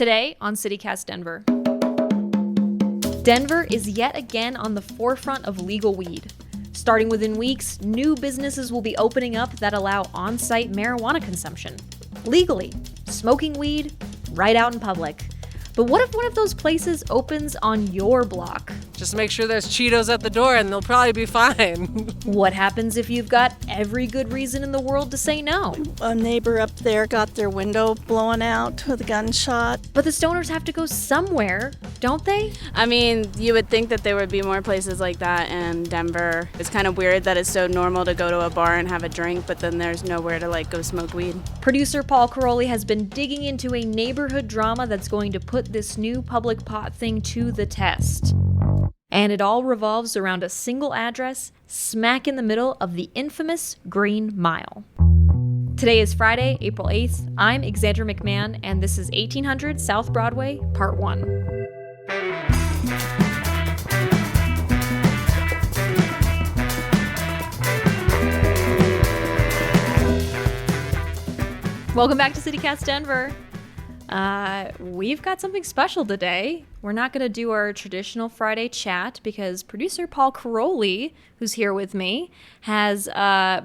Today on CityCast Denver. Denver is yet again on the forefront of legal weed. Starting within weeks, new businesses will be opening up that allow on-site marijuana consumption. Legally, smoking weed right out in public. But what if one of those places opens on your block? Just make sure there's Cheetos at the door and they'll probably be fine. What happens if you've got every good reason in the world to say no? A neighbor up there got their window blown out with a gunshot. But the stoners have to go somewhere, don't they? I mean, you would think that there would be more places like that in Denver. It's kind of weird that it's so normal to go to a bar and have a drink, but then there's nowhere to go smoke weed. Producer Paul Caroli has been digging into a neighborhood drama that's going to put this new public pot thing to the test. And it all revolves around a single address smack in the middle of the infamous Green Mile. Today is Friday, April 8th. I'm Xandra McMahon, and this is 1800 South Broadway, Part 1. Welcome back to CityCast Denver. We've got something special today. We're not going to do our traditional Friday chat because producer Paul Caroli, who's here with me, has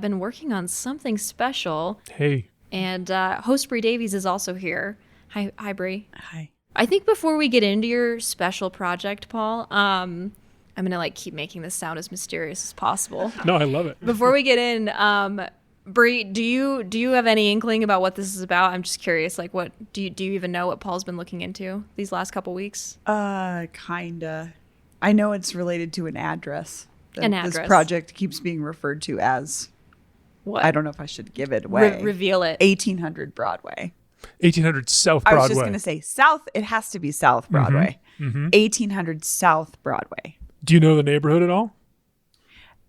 been working on something special. Hey. And host Bree Davies is also here. Hi, Bree. Hi. I think before we get into your special project, Paul, I'm going to keep making this sound as mysterious as possible. No, I love it. Before we get in, Bree, do you have any inkling about what this is about? I'm just curious. What do you even know what Paul's been looking into these last couple weeks? Kinda. I know it's related to an address. This project keeps being referred to as. What? I don't know if I should give it away. Reveal it. 1800 Broadway. 1800 South Broadway. I was just going to say South. It has to be South Broadway. Mm-hmm. 1800 South Broadway. Do you know the neighborhood at all?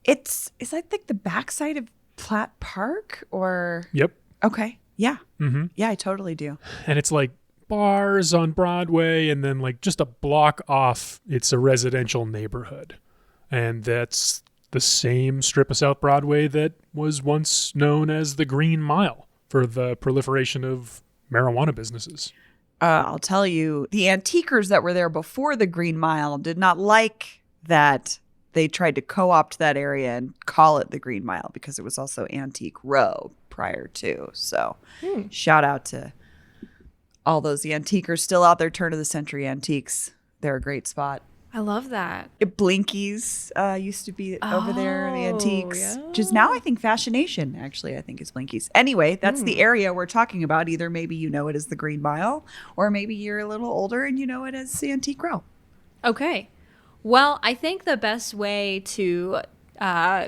It's I think the backside of Platt Park or. Yep. Okay. Yeah. Mm-hmm. Yeah, I totally do. And it's bars on Broadway, and then just a block off, it's a residential neighborhood. And that's the same strip of South Broadway that was once known as the Green Mile for the proliferation of marijuana businesses. I'll tell you, the antiquers that were there before the Green Mile did not like that they tried to co-opt that area and call it the Green Mile because it was also Antique Row prior to. So shout out to all those antiquers still out there, turn of the century antiques. They're a great spot. I love that. Blinky's used to be over there, the antiques. Yeah. Which is now, I think, Fashion Nation, actually, I think is Blinky's. Anyway, that's the area we're talking about. Either maybe you know it as the Green Mile, or maybe you're a little older and you know it as the Antique Row. Okay. Well, I think the best way to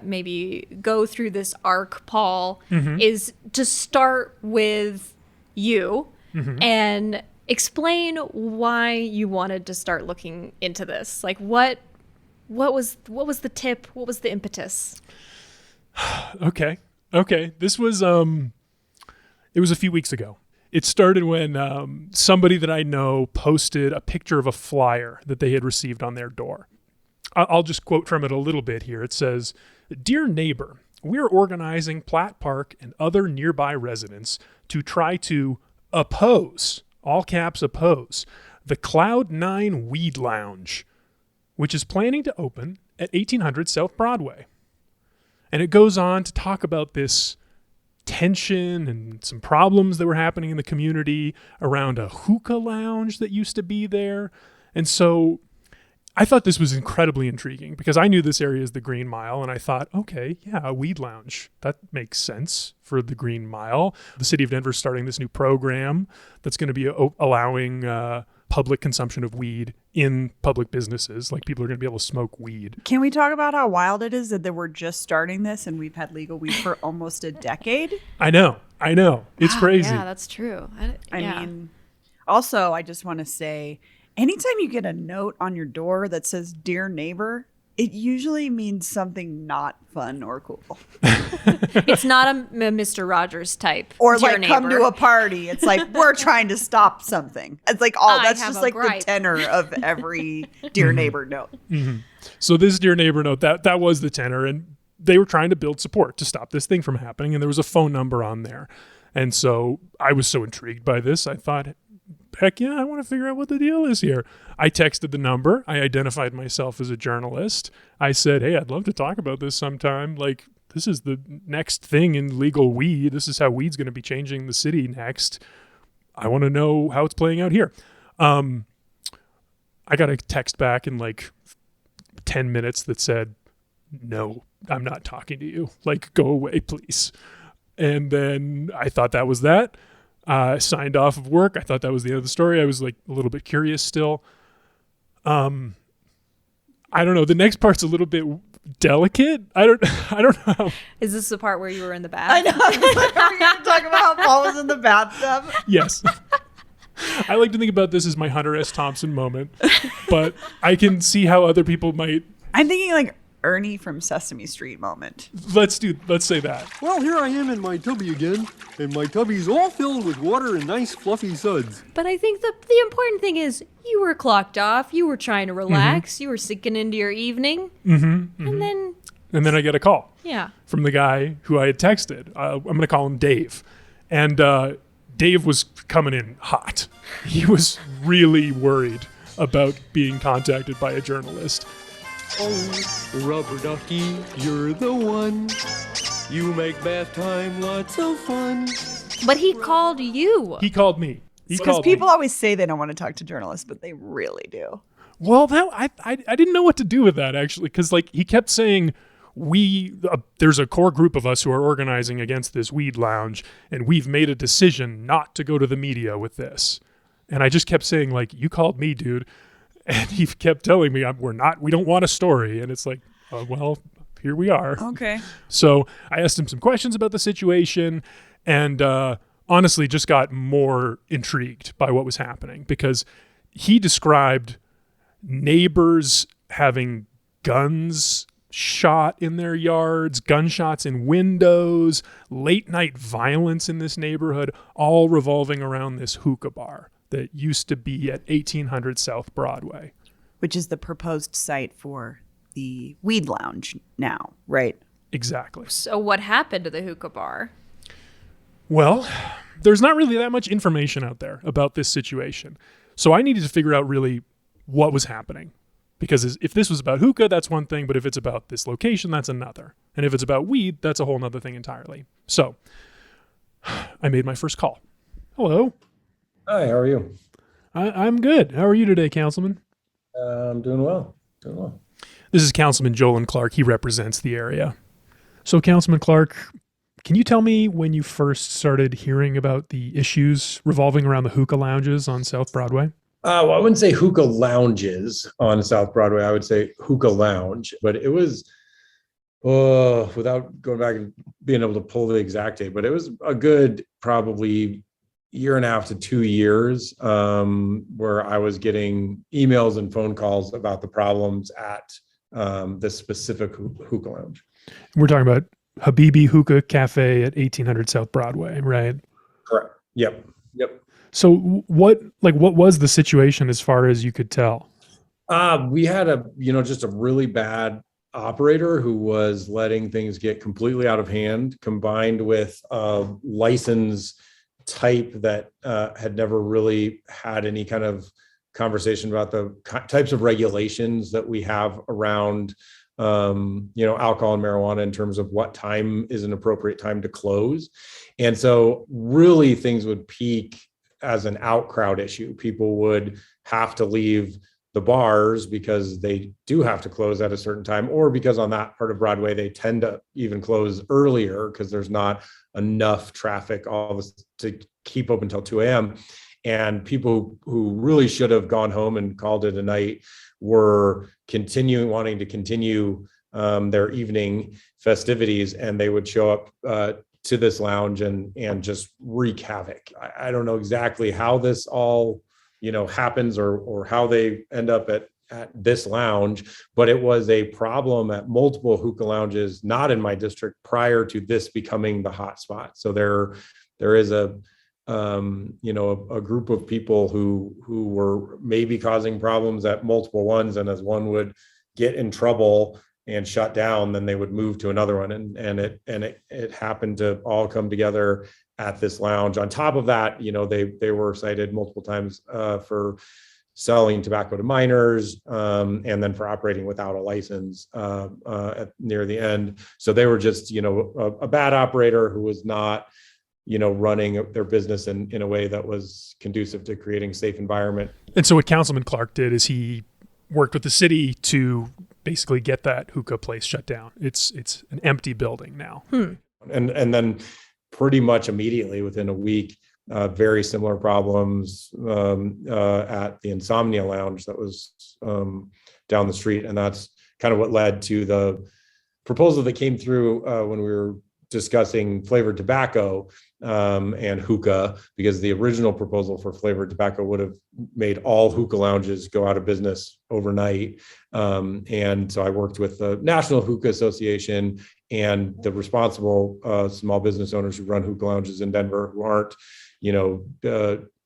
maybe go through this arc, Paul, is to start with you and explain why you wanted to start looking into this. What was the tip? What was the impetus? Okay. This was it was a few weeks ago. It started when somebody that I know posted a picture of a flyer that they had received on their door. I'll just quote from it a little bit here. It says, "Dear neighbor, we're organizing Platt Park and other nearby residents to try to oppose, all caps oppose, the Cloud 9 Weed Lounge, which is planning to open at 1800 South Broadway." And it goes on to talk about this tension and some problems that were happening in the community around a hookah lounge that used to be there. And so I thought this was incredibly intriguing because I knew this area is the Green Mile, and I thought, okay, yeah, a weed lounge. That makes sense for the Green Mile. The city of Denver is starting this new program that's going to be allowing public consumption of weed in public businesses. People are going to be able to smoke weed. Can we talk about how wild it is that we're just starting this and we've had legal weed for almost a decade? I know. It's crazy. Yeah, that's true. I mean, also, I just want to say, anytime you get a note on your door that says, "Dear neighbor," it usually means something not fun or cool. It's not a Mr. Rogers type. Or Dear come neighbor. to a party. It's we're trying to stop something. It's that's just the tenor of every Dear Neighbor note. Mm-hmm. So this Dear Neighbor note, that was the tenor, and they were trying to build support to stop this thing from happening, and there was a phone number on there. And so I was so intrigued by this, I thought, heck yeah, I want to figure out what the deal is here. I texted the number. I identified myself as a journalist. I said, hey, I'd love to talk about this sometime. Like, this is the next thing in legal weed. This is how weed's going to be changing the city next. I want to know how it's playing out here. I got a text back in like 10 minutes that said, no, I'm not talking to you. Like, go away, please. And then I thought that was that. I signed off of work. I thought that was the end of the story. I was like a little bit curious still. I don't know. The next part's a little bit delicate. I don't know. Is this the part where you were in the bath? I know. I was like, are we going to talk about how Paul was in the bathtub? Yes. I like to think about this as my Hunter S. Thompson moment, but I can see how other people might. I'm thinking like Ernie from Sesame Street moment. Let's say that. Well, here I am in my tubby again, and my tubby's all filled with water and nice fluffy suds. But I think the important thing is you were clocked off. You were trying to relax. Mm-hmm. You were sinking into your evening. Mm-hmm, mm-hmm. And then I get a call. Yeah. From the guy who I had texted. I'm going to call him Dave. And Dave was coming in hot. He was really worried about being contacted by a journalist. Oh, rubber ducky, you're the one. You make bath time lots of fun. But he called you. He called me. Because people always say they don't want to talk to journalists, but they really do. Well, I didn't know what to do with that, actually, because like he kept saying, there's a core group of us who are organizing against this weed lounge, and we've made a decision not to go to the media with this. And I just kept saying, like, you called me, dude. And he kept telling me, we don't want a story. And it's like, well, here we are. Okay. So I asked him some questions about the situation, and honestly just got more intrigued by what was happening, because he described neighbors having guns shot in their yards, gunshots in windows, late night violence in this neighborhood, all revolving around this hookah bar that used to be at 1800 South Broadway. Which is the proposed site for the weed lounge now, right? Exactly. So what happened to the hookah bar? Well, there's not really that much information out there about this situation. So I needed to figure out really what was happening. Because if this was about hookah, that's one thing, but if it's about this location, that's another. And if it's about weed, that's a whole nother thing entirely. So I made my first call. Hello. Hi, how are you? I'm good. How are you today, Councilman? I'm doing well. This is Councilman Jolan Clark. He represents the area. So, Councilman Clark, can you tell me when you first started hearing about the issues revolving around the hookah lounges on South Broadway? Well, I wouldn't say hookah lounges on South Broadway. I would say hookah lounge, but it was, without going back and being able to pull the exact date, but it was a good probably year and a half to 2 years where I was getting emails and phone calls about the problems at this specific hookah lounge. We're talking about Habibi Hookah Cafe at 1800 South Broadway, right? Correct. Yep. So what was the situation as far as you could tell? We had just a really bad operator who was letting things get completely out of hand, combined with a license type that had never really had any kind of conversation about the types of regulations that we have around alcohol and marijuana in terms of what time is an appropriate time to close. And so really things would peak as an out crowd issue. People would have to leave the bars because they do have to close at a certain time, or because on that part of Broadway, they tend to even close earlier because there's not enough traffic all this to keep open until 2 a.m. And people who really should have gone home and called it a night were wanting to continue their evening festivities, and they would show up to this lounge and just wreak havoc. I don't know exactly how this all happens or how they end up at this lounge, but it was a problem at multiple hookah lounges, not in my district, prior to this becoming the hot spot. So there is a group of people who were maybe causing problems at multiple ones, and as one would get in trouble and shut down, then they would move to another one, and it happened to all come together at this lounge. On top of that, they were cited multiple times for selling tobacco to minors, and then for operating without a license near the end. So they were just, a bad operator who was not, running their business in a way that was conducive to creating a safe environment. And so what Councilman Clark did is he worked with the city to basically get that hookah place shut down. It's an empty building now. And then pretty much immediately within a week, very similar problems at the Insomnia Lounge that was down the street. And that's kind of what led to the proposal that came through when we were discussing flavored tobacco and hookah, because the original proposal for flavored tobacco would have made all hookah lounges go out of business overnight. And so I worked with the National Hookah Association and the responsible small business owners who run hookah lounges in Denver, who aren't,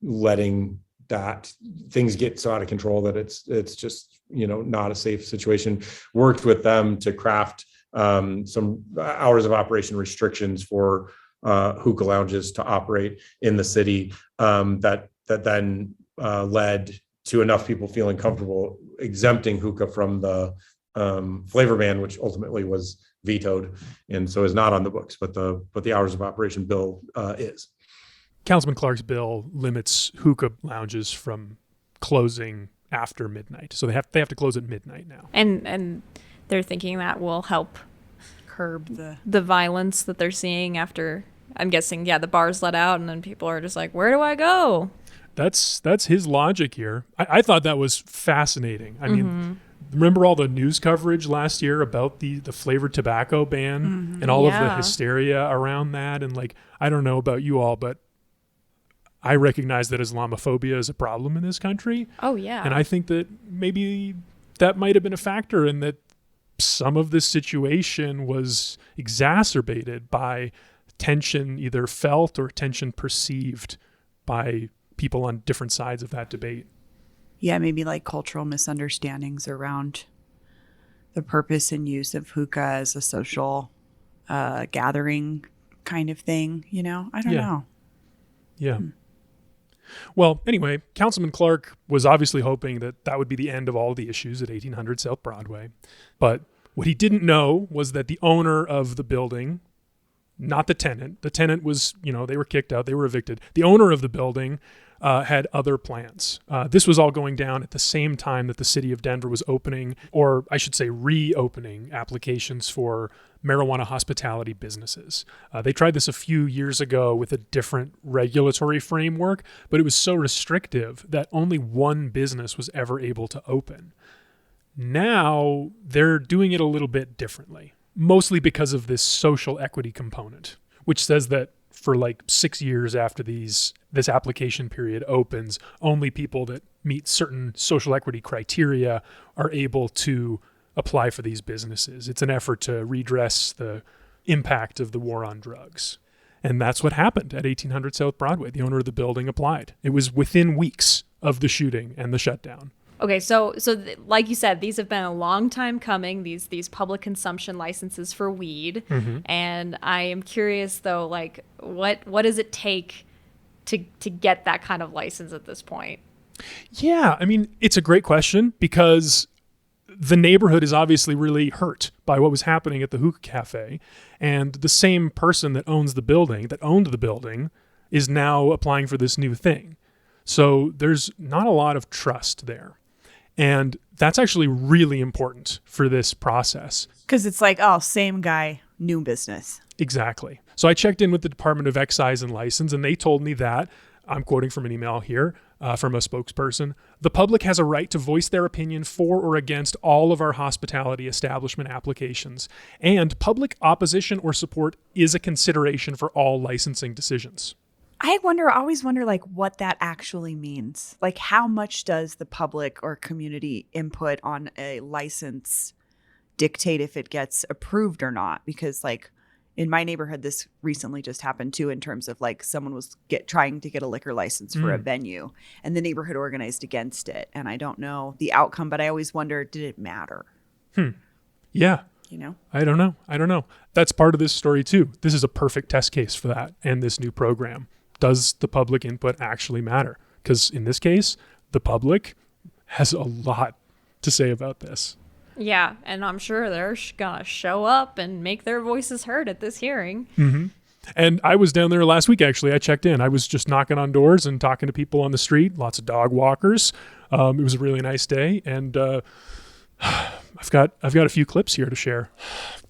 letting that things get so out of control that it's just, not a safe situation. Worked with them to craft some hours of operation restrictions for hookah lounges to operate in the city, that then led to enough people feeling comfortable exempting hookah from the flavor ban, which ultimately was vetoed and so is not on the books, but the hours of operation bill is. Councilman Clark's bill limits hookah lounges from closing after midnight. So they have to close at midnight now. And they're thinking that will help Curb the violence that they're seeing after, I'm guessing, the bars let out and then people are just like, where do I go? That's his logic here. I thought that was fascinating. I mean, remember all the news coverage last year about the flavored tobacco ban and all of the hysteria around that? And I don't know about you all, but I recognize that Islamophobia is a problem in this country. Oh, yeah. And I think that maybe that might have been a factor in that some of this situation was exacerbated by tension either felt or tension perceived by people on different sides of that debate. Yeah, maybe cultural misunderstandings around the purpose and use of hookah as a social gathering kind of thing, I don't know. Yeah. Well, anyway, Councilman Clark was obviously hoping that would be the end of all the issues at 1800 South Broadway. But what he didn't know was that the owner of the building, not the tenant was, they were kicked out, they were evicted. The owner of the building had other plans. This was all going down at the same time that the city of Denver was opening, or I should say reopening, applications for marijuana hospitality businesses. They tried this a few years ago with a different regulatory framework, but it was so restrictive that only one business was ever able to open. Now they're doing it a little bit differently, mostly because of this social equity component, which says that for 6 years after this application period opens, only people that meet certain social equity criteria are able to apply for these businesses. It's an effort to redress the impact of the war on drugs. And that's what happened at 1800 South Broadway. The owner of the building applied. It was within weeks of the shooting and the shutdown. Okay, so like you said, these have been a long time coming, these public consumption licenses for weed. And I am curious, though, what does it take to get that kind of license at this point? Yeah, I mean, it's a great question because the neighborhood is obviously really hurt by what was happening at the hookah cafe. And the same person that owned the building, is now applying for this new thing. So there's not a lot of trust there. And that's actually really important for this process. Because it's same guy, new business. Exactly. So I checked in with the Department of Excise and License, and they told me that, I'm quoting from an email here from a spokesperson, the public has a right to voice their opinion for or against all of our hospitality establishment applications, and public opposition or support is a consideration for all licensing decisions. I always wonder what that actually means. How much does the public or community input on a license dictate if it gets approved or not? Because in my neighborhood, this recently just happened too, in terms of someone was trying to get a liquor license for a venue and the neighborhood organized against it. And I don't know the outcome, but I always wonder, did it matter? Yeah. I don't know. That's part of this story too. This is a perfect test case for that. And this new program. Does the public input actually matter? Because in this case, the public has a lot to say about this. Yeah, and I'm sure they're gonna show up and make their voices heard at this hearing. Mm-hmm. And I was down there last week, actually. I checked in. I was just knocking on doors and talking to people on the street, lots of dog walkers. It was a really nice day. And I've got a few clips here to share.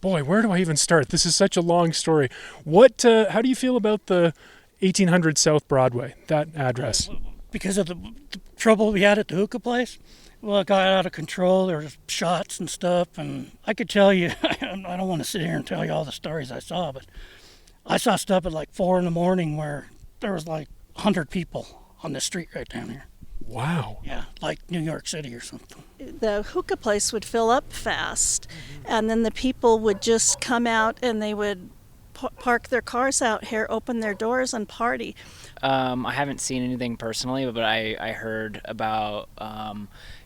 Boy, where do I even start? This is such a long story. How do you feel about the 1800 South Broadway, that address? Because of the trouble we had at the hookah place, well, it got out of control. There was shots and stuff. And I could tell you, I don't want to sit here and tell you all the stories I saw, but I saw stuff at like 4 a.m. where there was like 100 people on the street right down here. Wow. Yeah, like New York City or something. The hookah place would fill up fast, and then the people would just come out and they would park their cars out here, open their doors, and party. I haven't seen anything personally, but I heard about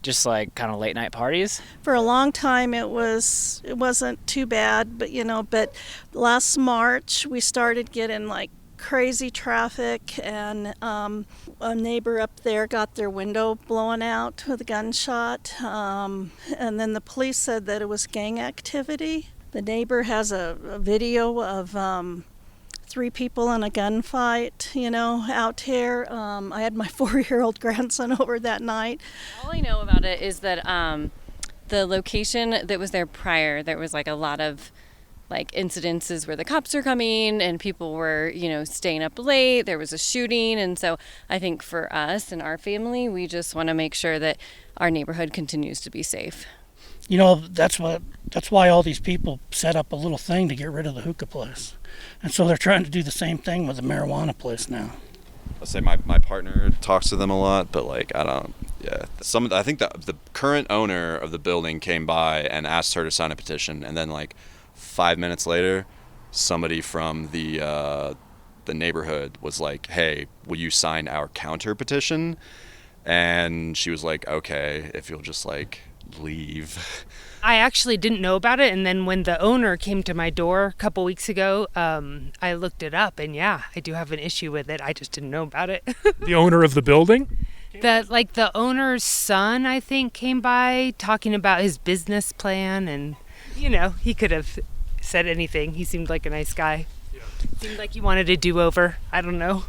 just like kind of late night parties. For a long time, it wasn't too bad, but last March we started getting like crazy traffic, and a neighbor up there got their window blown out with a gunshot, and then the police said that it was gang activity. The neighbor has a video of 3 people in a gunfight, out here. I had my 4-year-old grandson over that night. All I know about it is that the location that was there prior, there was like a lot of like incidences where the cops are coming and people were, staying up late. There was a shooting. And so I think for us and our family, we just want to make sure that our neighborhood continues to be safe. That's why all these people set up a little thing to get rid of the hookah place. And so they're trying to do the same thing with the marijuana place now. I'll say my partner talks to them a lot, but I think the current owner of the building came by and asked her to sign a petition, and then 5 minutes later, somebody from the neighborhood was like, "Hey, will you sign our counter petition?" And she was like, "Okay, if you'll just leave." I actually didn't know about it, and then when the owner came to my door a couple weeks ago, I looked it up, and yeah, I do have an issue with it. I just didn't know about it. The owner of the building? The owner's son, I think, came by talking about his business plan, and he could have said anything. He seemed like a nice guy. Yeah. Seemed like he wanted a do-over. I don't know.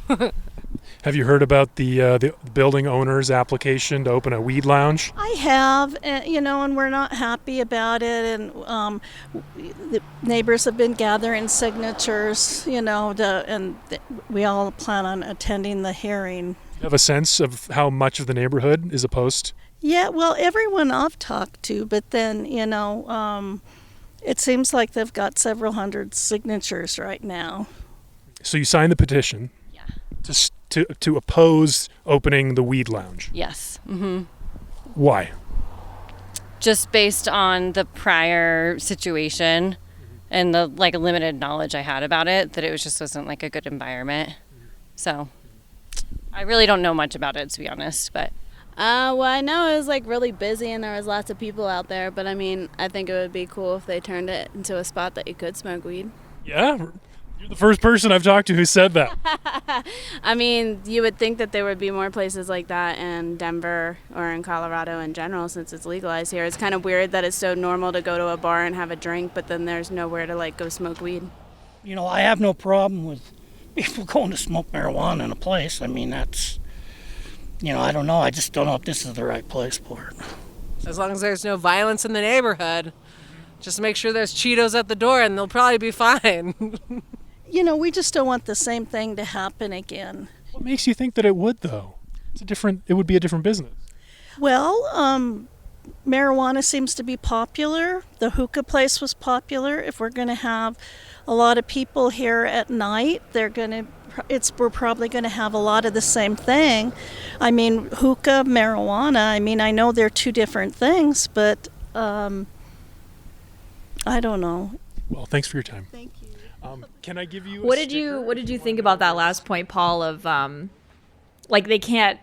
Have you heard about the building owner's application to open a weed lounge? I have, and we're not happy about it. And the neighbors have been gathering signatures, and we all plan on attending the hearing. You have a sense of how much of the neighborhood is opposed? Yeah, well, everyone I've talked to, but then, it seems like they've got several hundred signatures right now. So you signed the petition? Yeah. To oppose opening the weed lounge? Yes. Mm-hmm. Why? Just based on the prior situation and the limited knowledge I had about it, that it just wasn't a good environment. So I really don't know much about it, to be honest, but. Well, I know it was really busy and there was lots of people out there, but I think it would be cool if they turned it into a spot that you could smoke weed. Yeah? You're the first person I've talked to who said that. You would think that there would be more places like that in Denver or in Colorado in general, since it's legalized here. It's kind of weird that it's so normal to go to a bar and have a drink, but then there's nowhere to go smoke weed. I have no problem with people going to smoke marijuana in a place. That's, I don't know. I just don't know if this is the right place for it. As long as there's no violence in the neighborhood, just make sure there's Cheetos at the door and they'll probably be fine. We just don't want the same thing to happen again. What makes you think that it would, though? It would be a different business. Well, marijuana seems to be popular. The hookah place was popular. If we're going to have a lot of people here at night, we're probably going to have a lot of the same thing. Hookah, marijuana, I know they're two different things, but I don't know. Well, thanks for your time. Thank you. Can I give you What did you think about that last point, Paul, of they can't,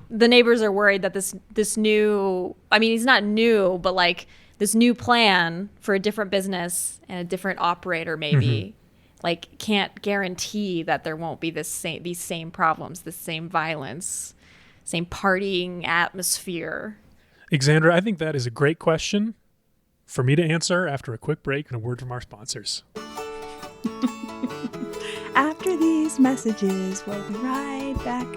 the neighbors are worried that this new, he's not new, but this new plan for a different business and a different operator maybe like can't guarantee that there won't be these same problems, the same violence, same partying atmosphere. Alexandra, I think that is a great question for me to answer after a quick break and a word from our sponsors. After these messages, we'll be right back.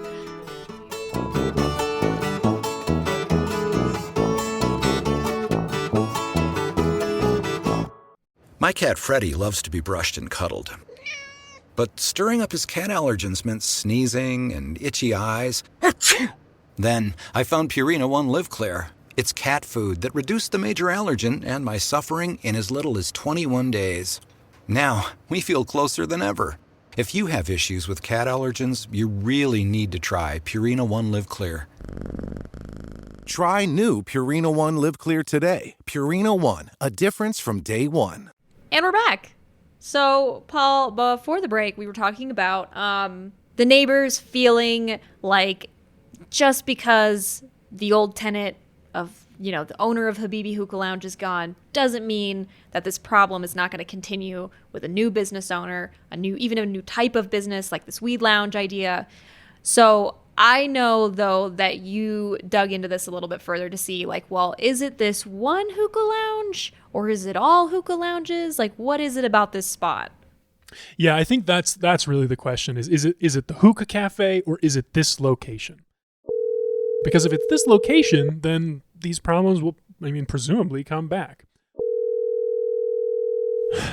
My cat Freddie loves to be brushed and cuddled. But stirring up his cat allergens meant sneezing and itchy eyes. Then I found Purina One Live Clear. It's cat food that reduced the major allergen and my suffering in as little as 21 days. Now, we feel closer than ever. If you have issues with cat allergens, you really need to try Purina One Live Clear. Try new Purina One Live Clear today. Purina One, a difference from day one. And we're back. So, Paul, before the break, we were talking about the neighbors feeling like just because the old tenant of, the owner of Habibi Hookah Lounge is gone doesn't mean that this problem is not going to continue with a new business owner, even a new type of business like this weed lounge idea. So I know, though, that you dug into this a little bit further to see, is it this one hookah lounge or is it all hookah lounges? What is it about this spot? Yeah, I think that's really the question is it the hookah cafe or is it this location? Because if it's this location, then these problems will, presumably come back.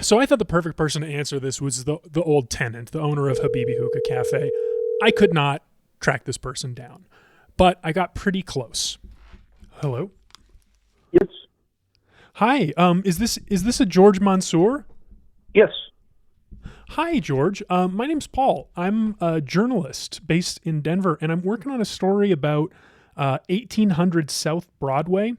So I thought the perfect person to answer this was the old tenant, the owner of Habibi Hookah Cafe. I could not track this person down, but I got pretty close. Hello? Yes. Hi, is this a George Mansour? Yes. Hi, George. My name's Paul. I'm a journalist based in Denver, and I'm working on a story about 1800 South Broadway,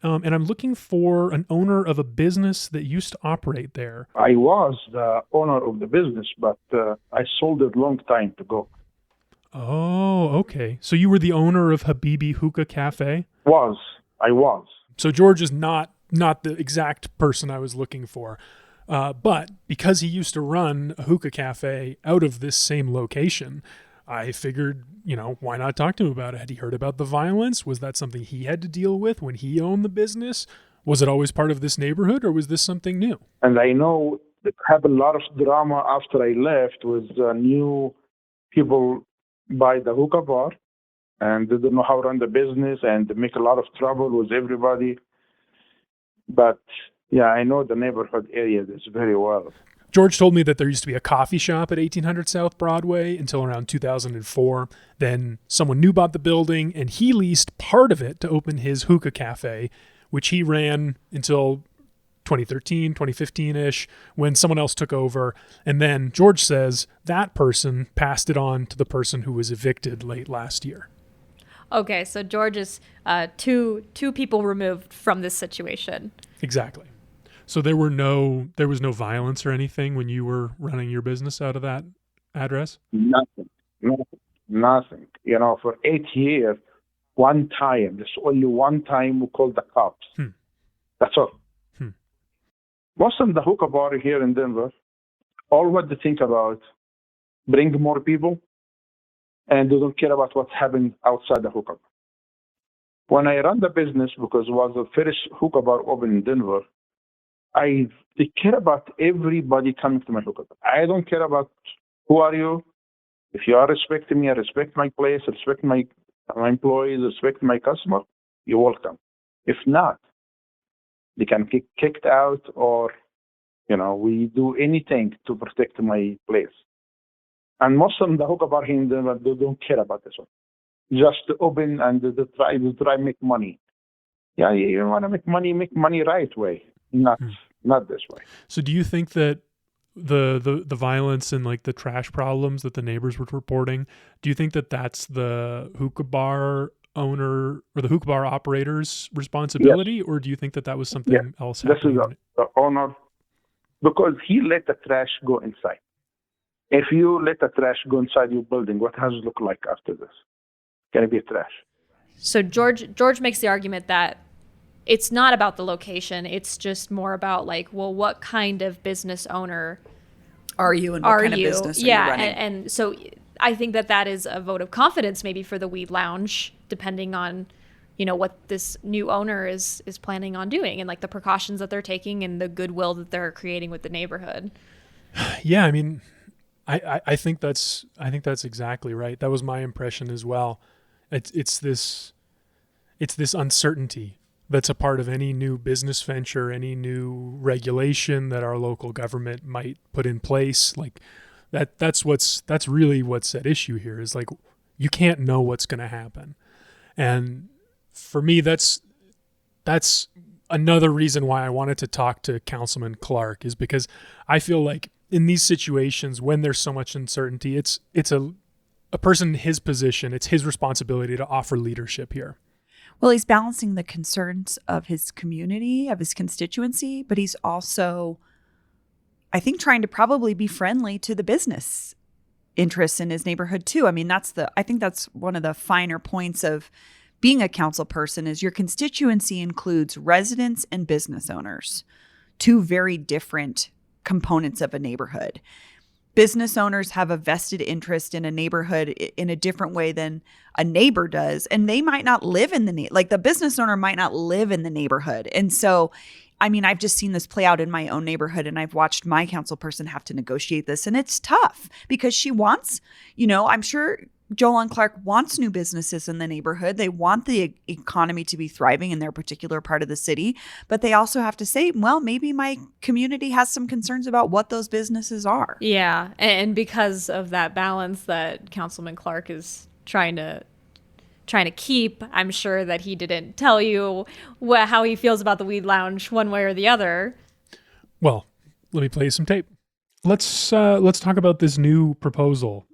and I'm looking for an owner of a business that used to operate there. I was the owner of the business, but I sold it a long time ago. Oh, okay. So you were the owner of Habibi Hookah Cafe? I was. So George is not the exact person I was looking for. But because he used to run a hookah cafe out of this same location, I figured, why not talk to him about it? Had he heard about the violence? Was that something he had to deal with when he owned the business? Was it always part of this neighborhood, or was this something new? And I know it happened a lot of drama after I left with new people by the hookah bar, and they didn't know how to run the business, and they make a lot of trouble with everybody. But yeah, I know the neighborhood area this very well. George told me that there used to be a coffee shop at 1800 South Broadway until around 2004. Then someone new bought the building, and he leased part of it to open his hookah cafe, which he ran until 2013, 2015-ish, when someone else took over. And then George says that person passed it on to the person who was evicted late last year. Okay, so George is two people removed from this situation. Exactly. So there was no violence or anything when you were running your business out of that address? Nothing. For 8 years, there's only one time we called the cops. That's all. Most of the hookah bar here in Denver, all what they think about, bring more people, and they don't care about what's happening outside the hookah bar. When I run the business, because it was the first hookah bar open in Denver, I care about everybody coming to my hookah bar. I don't care about who are you. If you are respecting me, I respect my place, respect my employees, respect my customer, you're welcome. If not, they can get kicked out or, we do anything to protect my place. And most of the hookah bar here in Denver, they don't care about this one. Just to open and they try to make money. Yeah, you want to make money right way, not this way. So do you think that the violence and the trash problems that the neighbors were reporting, do you think that that's the hookah bar owner or the hookah bar operator's responsibility? Yes. Or do you think that was something else happening? This is the owner, because he let the trash go inside. If you let the trash go inside your building, what does it look like after this? Can it be trash? So George makes the argument that it's not about the location. It's just more about like, well, what kind of business owner are you, and what kind of business are you running? And so I think that is a vote of confidence maybe for the Weed Lounge, depending on, you know, what this new owner is planning on doing and like the precautions that they're taking and the goodwill that they're creating with the neighborhood. Yeah, I mean, I think that's exactly right. That was my impression as well. It's this uncertainty that's a part of any new business venture, any new regulation that our local government might put in place. Like that's really what's at issue here, is like you can't know what's going to happen. And for me, that's another reason why I wanted to talk to Councilman Clark, is because I feel like in these situations when there's so much uncertainty, it's a person in his position, it's his responsibility to offer leadership here. Well, he's balancing the concerns of his community, of his constituency, but he's also, I think, trying to probably be friendly to the business interests in his neighborhood too. I mean, I think that's one of the finer points of being a council person, is your constituency includes residents and business owners, two very different components of a neighborhood. Business owners have a vested interest in a neighborhood in a different way than a neighbor does. And they might not live in the business owner might not live in the neighborhood. And so, I mean, I've just seen this play out in my own neighborhood, and I've watched my council person have to negotiate this. And it's tough because she wants, you know, I'm sure Jolon Clark wants new businesses in the neighborhood. They want the economy to be thriving in their particular part of the city, but they also have to say, well, maybe my community has some concerns about what those businesses are. Yeah, and because of that balance that Councilman Clark is trying to keep, I'm sure that he didn't tell you how he feels about the Weed Lounge one way or the other. Well, let me play you some tape. Let's talk about this new proposal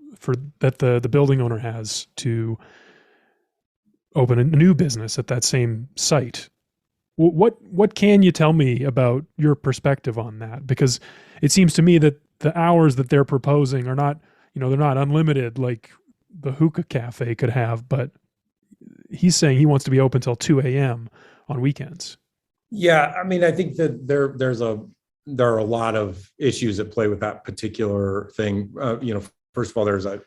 that the building owner has to open a new business at that same site. What can you tell me about your perspective on that? Because it seems to me that the hours that they're proposing are not, you know, they're not unlimited like the hookah cafe could have, but he's saying he wants to be open till 2 a.m. on weekends. Yeah, I mean, I think that there are a lot of issues at play with that particular thing. You know, first of all, there's a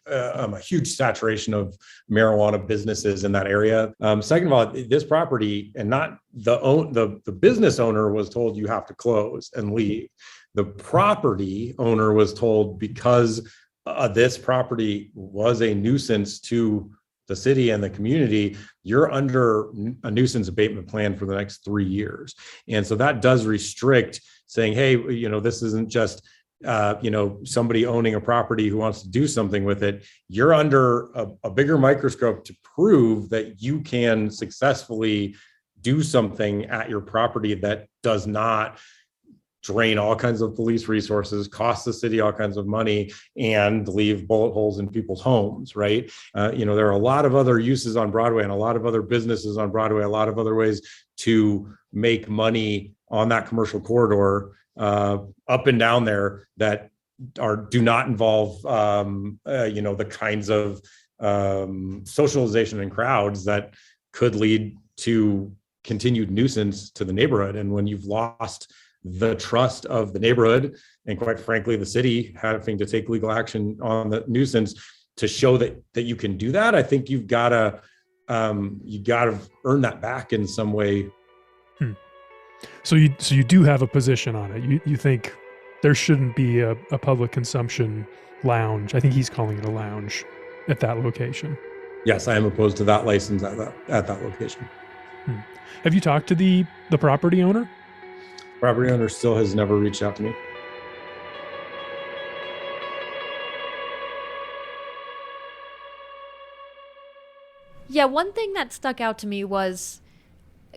huge saturation of marijuana businesses in that area. Second of all, this property, and not the business owner was told you have to close and leave. The property owner was told, because this property was a nuisance to the city and the community, you're under a nuisance abatement plan for the next 3 years. And so that does restrict saying, hey, you know, this isn't just you know, somebody owning a property who wants to do something with it. You're under a bigger microscope to prove that you can successfully do something at your property that does not drain all kinds of police resources, cost the city all kinds of money, and leave bullet holes in people's homes, right? You know, there are a lot of other uses on Broadway and a lot of other businesses on Broadway, a lot of other ways to make money on that commercial corridor up and down there that do not involve you know, the kinds of socialization and crowds that could lead to continued nuisance to the neighborhood. And when you've lost the trust of the neighborhood, and quite frankly the city having to take legal action on the nuisance to show that you can do that, I think you've got to earn that back in some way. So you do have a position on it. You think there shouldn't be a public consumption lounge. I think he's calling it a lounge at that location. Yes, I am opposed to that license at that location. Have you talked to the property owner? Property owner still has never reached out to me. Yeah, one thing that stuck out to me was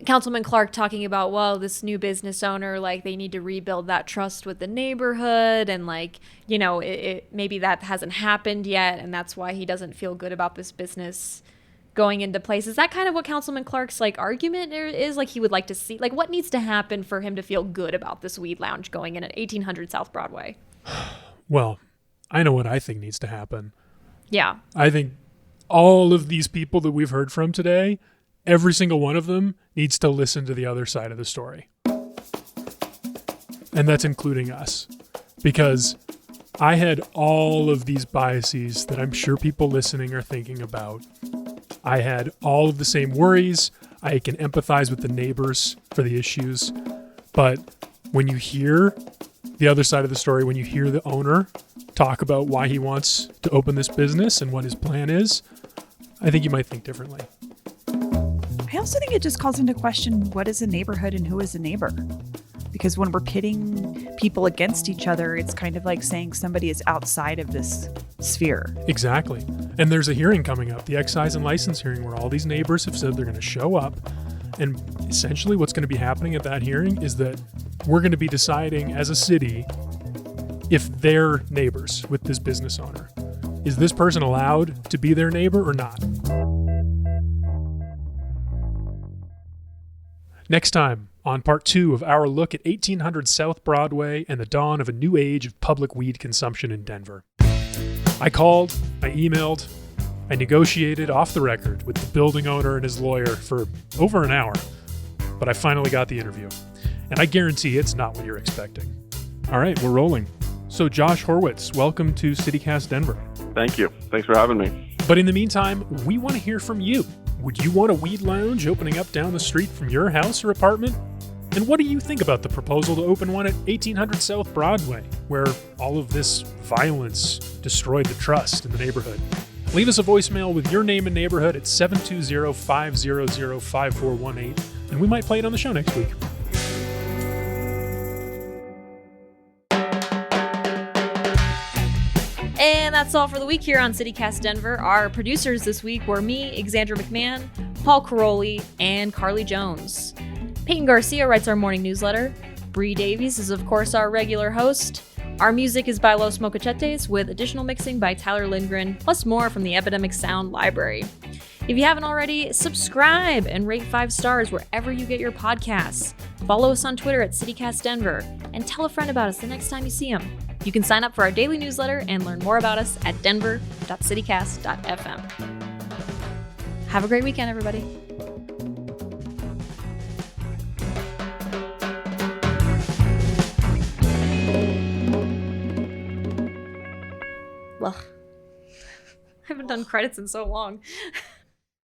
Councilman Clark talking about, well, this new business owner, like, they need to rebuild that trust with the neighborhood, and like, you know, it maybe that hasn't happened yet, and that's why he doesn't feel good about this business going into place. Is that kind of what Councilman Clark's like argument is? Like, he would like to see, like, what needs to happen for him to feel good about this weed lounge going in at 1800 South Broadway? Well, I know what I think needs to happen. Yeah. I think all of these people that we've heard from today every single one of them needs to listen to the other side of the story. And that's including us. Because I had all of these biases that I'm sure people listening are thinking about. I had all of the same worries. I can empathize with the neighbors for the issues. But when you hear the other side of the story, when you hear the owner talk about why he wants to open this business and what his plan is, I think you might think differently. I also think it just calls into question what is a neighborhood and who is a neighbor. Because when we're pitting people against each other, it's kind of like saying somebody is outside of this sphere. Exactly. And there's a hearing coming up, the excise and license hearing, where all these neighbors have said they're going to show up. And essentially what's going to be happening at that hearing is that we're going to be deciding as a city if they're neighbors with this business owner. Is this person allowed to be their neighbor or not? Next time on part 2 of our look at 1800 South Broadway and the dawn of a new age of public weed consumption in Denver. I called, I emailed, I negotiated off the record with the building owner and his lawyer for over an hour, but I finally got the interview. And I guarantee it's not what you're expecting. All right, we're rolling. So Josh Horwitz, welcome to CityCast Denver. Thank you. Thanks for having me. But in the meantime, we want to hear from you. Would you want a weed lounge opening up down the street from your house or apartment? And what do you think about the proposal to open one at 1800 South Broadway, where all of this violence destroyed the trust in the neighborhood? Leave us a voicemail with your name and neighborhood at 720-500-5418, and we might play it on the show next week. And that's all for the week here on CityCast Denver. Our producers this week were me, Xandra McMahon, Paul Caroli, and Carly Jones. Peyton Garcia writes our morning newsletter. Bree Davies is, of course, our regular host. Our music is by Los Mocachetes, with additional mixing by Tyler Lindgren, plus more from the Epidemic Sound Library. If you haven't already, subscribe and rate 5 stars wherever you get your podcasts. Follow us on Twitter at CityCast Denver, and tell a friend about us the next time you see them. You can sign up for our daily newsletter and learn more about us at denver.citycast.fm. Have a great weekend, everybody. Well, I haven't done credits in so long.